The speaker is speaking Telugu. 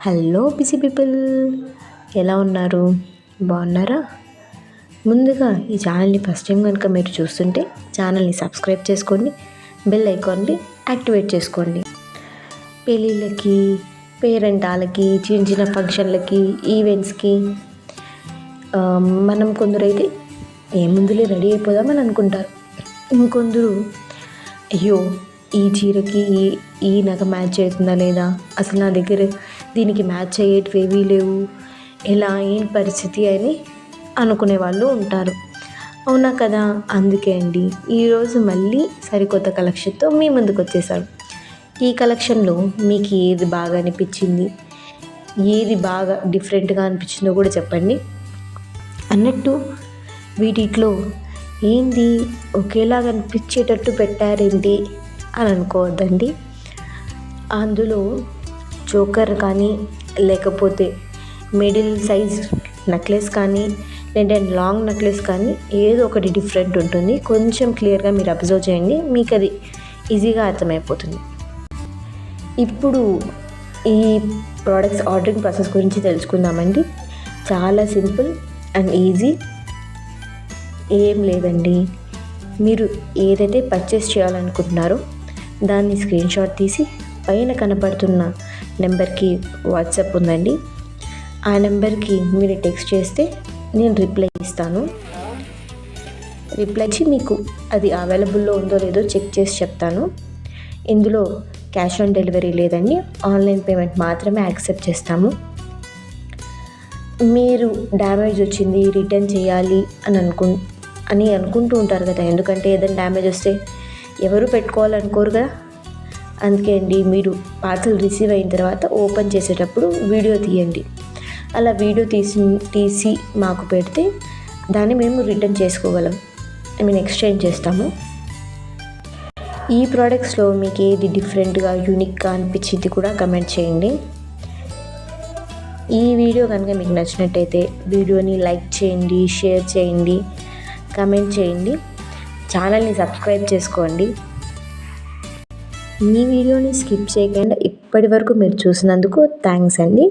హలో బిజీ పీపుల్, ఎలా ఉన్నారు? బాగున్నారా? ముందుగా ఈ ఛానల్ని ఫస్ట్ టైం కనుక మీరు చూస్తుంటే ఛానల్ని సబ్స్క్రైబ్ చేసుకోండి, బెల్ ఐకాన్ని యాక్టివేట్ చేసుకోండి. పెళ్ళిళ్ళకి, పేరెంటాలకి, చిన్న చిన్న ఫంక్షన్లకి, ఈవెంట్స్కి మనం కొందరైతే ఏముందులే రెడీ అయిపోదామని అనుకుంటారు. ఇంకొందరు అయ్యో ఈ చీరకి ఈ నగ మ్యాచ్ అవుతుందా లేదా, అసలు నా దగ్గర దీనికి మ్యాచ్ అయ్యేటివి లేవు, ఎలా ఏం పరిస్థితి అని అనుకునే వాళ్ళు ఉంటారు. అవునా కదా? అందుకే అండి ఈరోజు మళ్ళీ సరికొత్త కలెక్షన్తో మీ ముందుకు వచ్చేసాను. ఈ కలెక్షన్లో మీకు ఏది బాగా అనిపించింది, ఏది బాగా డిఫరెంట్గా అనిపించిందో కూడా చెప్పండి. అన్నట్టు వీటిలో ఏంది ఒకేలాగా అనిపించేటట్టు పెట్టారేంటి అని అనుకోవద్దండి. అందులో చోకర్ కానీ, లేకపోతే మిడిల్ సైజ్ నెక్లెస్ కానీ, లేదంటే లాంగ్ నెక్లెస్ కానీ ఏదో ఒకటి డిఫరెంట్ ఉంటుంది. కొంచెం క్లియర్గా మీరు అబ్జర్వ్ చేయండి, మీకు అది ఈజీగా అర్థమైపోతుంది. ఇప్పుడు ఈ ప్రోడక్ట్స్ ఆర్డరింగ్ ప్రాసెస్ గురించి తెలుసుకుందామండి. చాలా సింపుల్ అండ్ ఈజీ. ఏం లేదండి, మీరు ఏదైతే పర్చేస్ చేయాలనుకుంటున్నారో దాన్ని స్క్రీన్ షాట్ తీసి పైన కనపడుతున్న నెంబర్కి వాట్సాప్ ఉందండి, ఆ నెంబర్కి మీరు టెక్స్ట్ చేస్తే నేను రిప్లై ఇస్తాను. రిప్లై ఇచ్చి మీకు అది అవైలబుల్లో ఉందో లేదో చెక్ చేసి చెప్తాను. ఇందులో క్యాష్ ఆన్ డెలివరీ లేదండి, ఆన్లైన్ పేమెంట్ మాత్రమే యాక్సెప్ట్ చేస్తాము. మీరు డ్యామేజ్ వచ్చింది రిటర్న్ చేయాలి అని అనుకుంటూ ఉంటారు కదా, ఎందుకంటే ఏదైనా డ్యామేజ్ వస్తే ఎవరు పెట్టుకోవాలనుకోరు కదా. అందుకే అండి, మీరు పార్సల్ రిసీవ్ అయిన తర్వాత ఓపెన్ చేసేటప్పుడు వీడియో తీయండి. అలా వీడియో తీసి మాకు పెడితే దాన్ని మేము రిటర్న్ చేసుకోగలం, ఎక్స్చేంజ్ చేస్తాము. ఈ ప్రోడక్ట్స్లో మీకు ఏది డిఫరెంట్గా యూనిక్గా అనిపించింది కూడా కమెంట్ చేయండి. ఈ వీడియో కనుక మీకు నచ్చినట్టయితే వీడియోని లైక్ చేయండి, షేర్ చేయండి, కమెంట్ చేయండి, ఛానల్ని సబ్స్క్రైబ్ చేసుకోండి. ఈ వీడియోని స్కిప్ చేయకుండా ఇప్పటి వరకు మీరు చూసినందుకు థ్యాంక్స్ అండి.